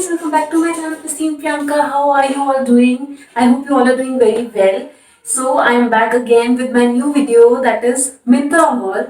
guys, welcome back to my channel, Christine Priyanka. How are you all doing? I hope you all are doing very well. So I am back again with my new video, that is Myntra haul.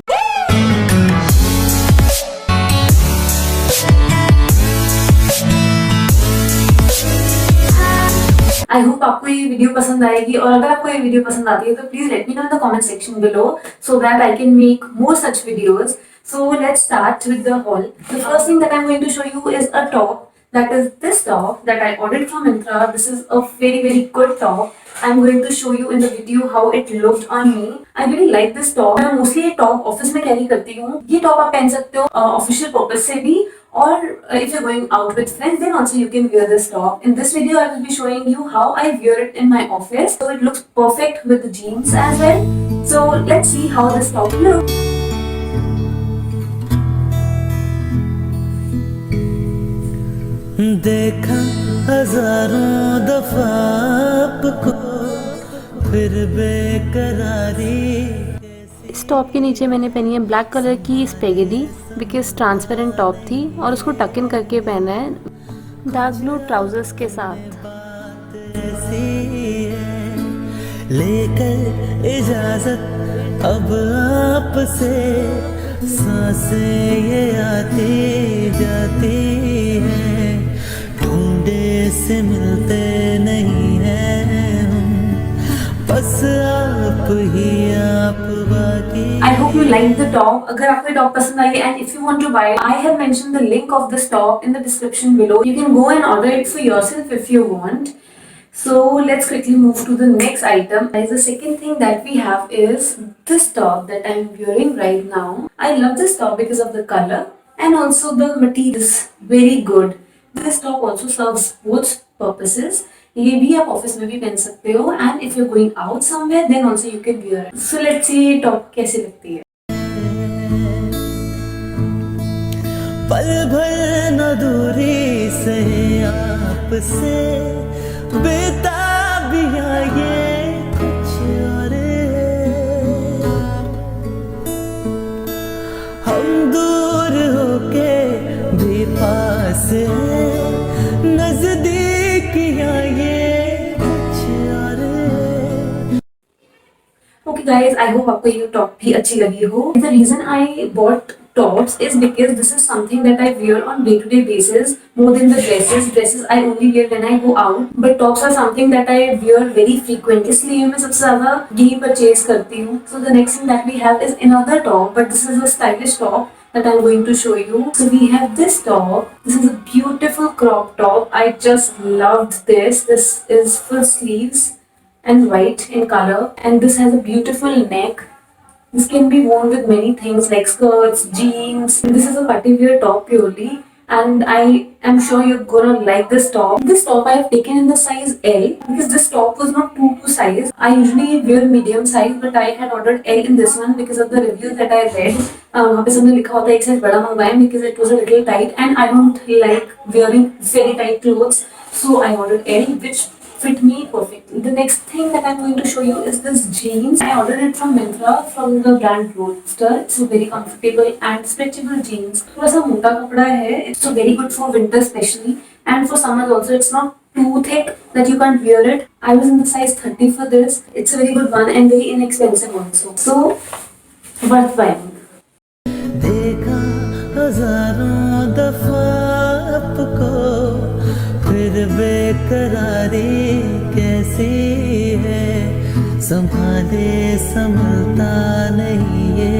I hope आपको ये video पसंद आएगी और अगर आपको ये video पसंद आती है तो please let me know in the comment section below so that I can make more such videos. So let's start with the haul. The first thing that I'm going to show you is a top. That is this top that I ordered from Myntra. This is a very good top. I'm going to show you in the video how it looked on me. I really like this top. मैं mostly ये top office में carry करती हूँ. ये top आप पहन सकते हो official purpose से भी, or if you're going out with friends, then also you can wear this top. In this video, I will be showing you how I wear it in my office. So it looks perfect with the jeans as well. So let's see how this top looks. देखा हजारों दफा आपको फिर बेकरारी। इस top के नीचे मैंने पहनी है ब्लैक कलर की स्पेगेडी बिकॉज ट्रांसपेरेंट टॉप थी और उसको टक इन करके पहना है डार्क ब्लू ट्राउजर्स के साथ। लेकर इजाजत अब आपसे सांसें ये आती जाती हैं, ढूंढे से मिलते नहीं हैं हम, बस आप ही आप बाकी। I hope you like the top. अगर आपको ये top पसंद आई and if you want to buy it, I have mentioned the link of this top in the description below. You can go and order it for yourself if you want. So let's quickly move to the next item. The second thing that we have is this top that I'm wearing right now. I love this top because of the color and also the material is very good. This top also serves both purposes. ये भी आप office में भी पहन सकते हो and if you're going out somewhere then also you can wear it. So let's see top कैसी लगती है. पल भर न दूरी से आपसे बेता भी ये कुछ और हम दूर होके भी पास नजदीकियां ये कुछ और। Okay guys, I hope आपको ये टॉप भी अच्छी लगी हो. The reason I bought tops is because this is something that I wear on day-to-day basis more than the dresses. Dresses I only wear when I go out, but tops are something that I wear very frequently. इसलिए मैं सबसे ज़्यादा यही purchase करती हूँ. So the next thing that we have is another top, but this is a stylish top that I'm going to show you. So we have this top. This is a beautiful crop top. I just loved this. This is full sleeves and white in color, and this has a beautiful neck. This can be worn with many things like skirts, jeans. This is a party wear top purely, and I am sure you're gonna like this top. This top I have taken in the size L because this top was not true to size. I usually wear medium size, but I had ordered L in this one because of the reviews that I read. वहाँ पे सबने लिखा होता है एक size बड़ा मंगवाएं because it was a little tight, and I don't like wearing very tight clothes, so I ordered L, which fit me perfectly. The next thing that I'm going to show you is this jeans. I ordered it from Myntra from the brand Roadster. It's a very comfortable and stretchable jeans. थोड़ा सा मोटा कपड़ा है. It's so very good for winter especially, and for summers also. It's not too thick that you can't wear it. I was in the size 30 for this. It's a very good one and very inexpensive also. So worth buying. देखा हजारों दफा आपको फिर बेकरारी कैसी है, संभाले संभलता नहीं ये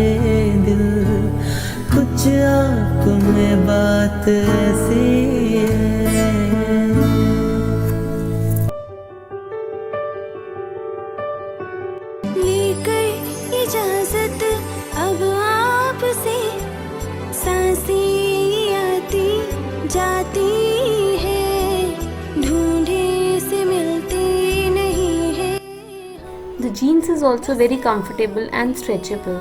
दिल, कुछ आप में बात ऐसी है। लेकर इजाजत अब आपसे सांसें आती जाती The jeans is also very comfortable and stretchable.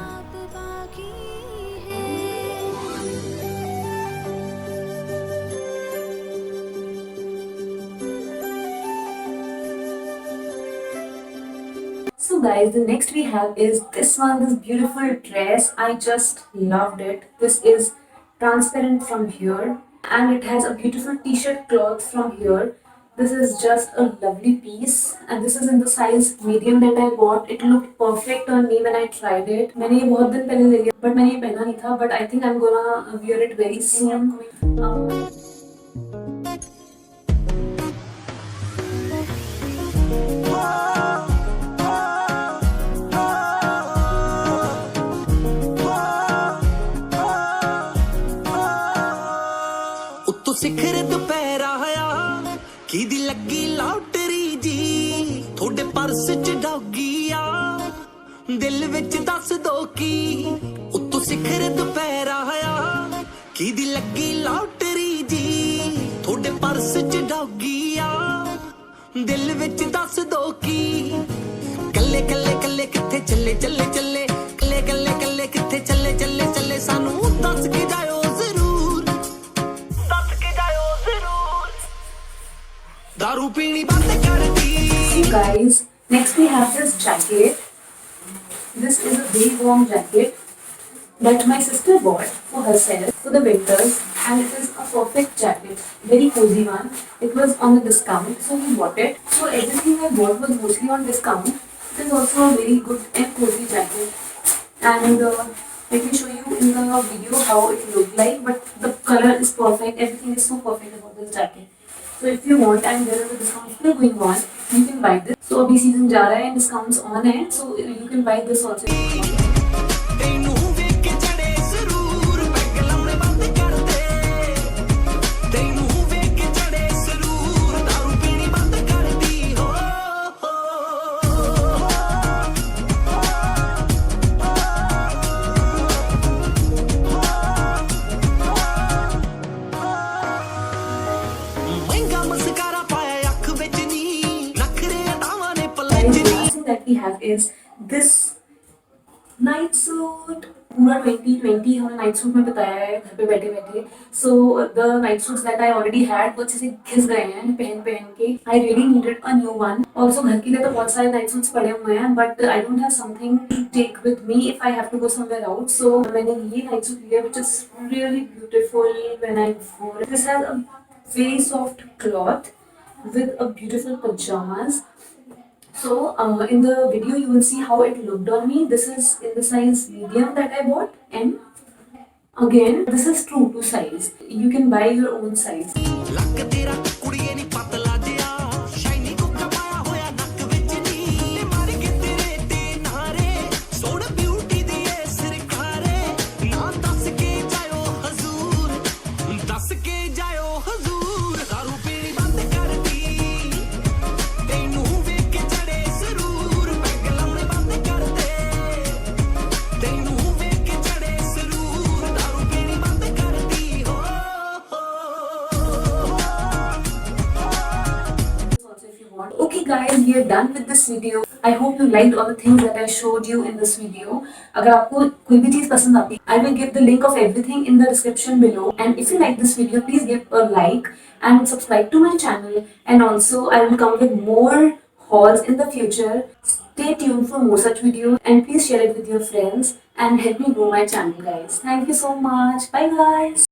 So guys, the next we have is this one, this beautiful dress. I just loved it. This is transparent from here and it has a beautiful t-shirt cloth from here. This is just a lovely piece and this is in the size medium that I bought. It looked perfect on me when I tried it. मैंने ये बहुत दिन पहले ले लिया but मैंने ये पहना नहीं था, but I think I'm gonna wear it very soon. ਉੱਤੋਂ ਸਿਖਰ ਦੁਪਹਿਰਾ ਆ ਕਿਹਦੀ ਲੱਗੀ ਲਾਟਰੀ ਜੀ ਤੁਹਾਡੇ ਪਰਸ ਚ ਡੌਗੀ ਆ ਦਿਲ ਵਿੱਚ ਦੱਸ ਦੋ ਕੀ ਉੱਤੋਂ ਸਿਖਰ ਦੁਪਹਿਰਾ ਆ ਕਿਹਦੀ ਲੱਗੀ ਲਾਟਰੀ ਜੀ ਤੁਹਾਡੇ ਪਰਸ ਚ ਡੌਗੀ ਆ ਦਿਲ ਵਿੱਚ ਦੱਸ ਦੋ ਕੀ ਕੱਲੇ ਕੱਲੇ ਕੱਲੇ ਕਿੱਥੇ ਚੱਲੇ ਚੱਲੇ ਚੱਲੇ ਕੱਲੇ ਕੱਲੇ ਕੱਲੇ ਕਿੱਥੇ ਚੱਲੇ ਚੱਲੇ ਚੱਲੇ ਸਾਨੂੰ ਦੱਸ ਕੇ ਜਾਇਓ ਜ਼ਰੂਰ ਦੱਸ ਕੇ ਜਾਇਓ ਜ਼ਰੂਰ दारू पीनी बंद कर दी So guys, next we have this jacket. This is a very warm jacket that my sister bought for herself for the winters, and it is a perfect jacket, very cozy one. It was on a discount, so we bought it. So everything I bought was mostly on discount. It is also a very good and cozy jacket, and let me show you in the video how it looked like. But the color is perfect. Everything is so perfect about this jacket. So if you want, and there is a discount still going on, you can buy this. So अभी season जा रहा है and discounts on है, so you can buy this also. ਤੈਨੂੰ ਵੇਖ ਕੇ ਚੜੇ ਸਰੂਰ peg ਲਾਉਣੇ ਬੰਦ ਕਰ ਦੇ ਤੈਨੂੰ ਵੇਖ ਕੇ ਚੜੇ ਸਰੂਰ ਦਾਰੂ ਪੀਣੀ ਬੰਦ ਕਰ ਦੀ ਹੋ ਮਹਿੰਗਾ ਮਸਕਾਰਾ ਪਾਇਆ ਅੱਖ ਵਿੱਚ ਨੀ ਨਖਰੇ ਅਦਾਵਾਂ ਨੇ ਪੱਲੇ And ਚ the ਨੀ last thing that we have is this night suit. पूरा 2020 हमने नाइट सूट में बताया है घर पे बैठे बैठे. So the night suits that I already had वो अच्छे से घिस गए हैं पहन पहन के. I really needed a new one. Also घर के लिए तो बहुत सारे नाइट सूट्स पड़े हुए हैं, but I don't have something to take with me if I have to go somewhere out. So मैंने ये नाइट सूट लिया which is really beautiful when I wore it. This has a very soft cloth with a beautiful pajamas. So in the video you will see how it looked on me. This is in the size medium that I bought, and again this is true to size. You can buy your own size. ਲੱਕ ਤੇਰਾ ਕੁੜੀਏ ਨੀ ਪਤਲਾ ਜਿਆ shiny ਕੋਕਾ ਪਾਇਆ ਹੋਇਆ ਨੱਕ ਵਿੱਚ ਨੀ ਮਾਰ ਕੇ ਤੇਰੇ ਤੇ ਨਾਰੇ ਸੋਹਣ ਬਿਊਟੀ ਦੀ ਏ ਸਰਕਾਰੇ ਨਾ ਦੱਸ ਕੇ ਜਾਇਓ ਹਜ਼ੂਰ ਦੱਸ ਕੇ ਜਾਇਓ ਹਜ਼ੂਰ ਦਾਰੂ ਪੀਣੀ ਬੰਦ ਕਰ ਦੀ ਤੈਨੂੰ ਵੇਖ ਕੇ ਚੜੇ ਸਰੂਰ ਪੈਗ ਲਾਉਣੇ ਬੰਦ ਕਰ ਦੇ ਤੈਨੂੰ ਵੇਖ ਕੇ ਚੜੇ ਸਰੂਰ ਦਾਰੂ ਪੀਣੀ ਬੰਦ ਕਰ ਦੀ ਹੋ Also if you want. Okay guys, we are done with this video. I hope you liked all the things that I showed you in this video. अगर आपको कोई भी चीज पसंद आती है, I will give the link of everything in the description below. And if you like this video, please give a like and subscribe to my channel. And also I will come with more hauls in the future. Stay tuned for more such videos and please share it with your friends and help me grow my channel guys. Thank you so much. Bye guys.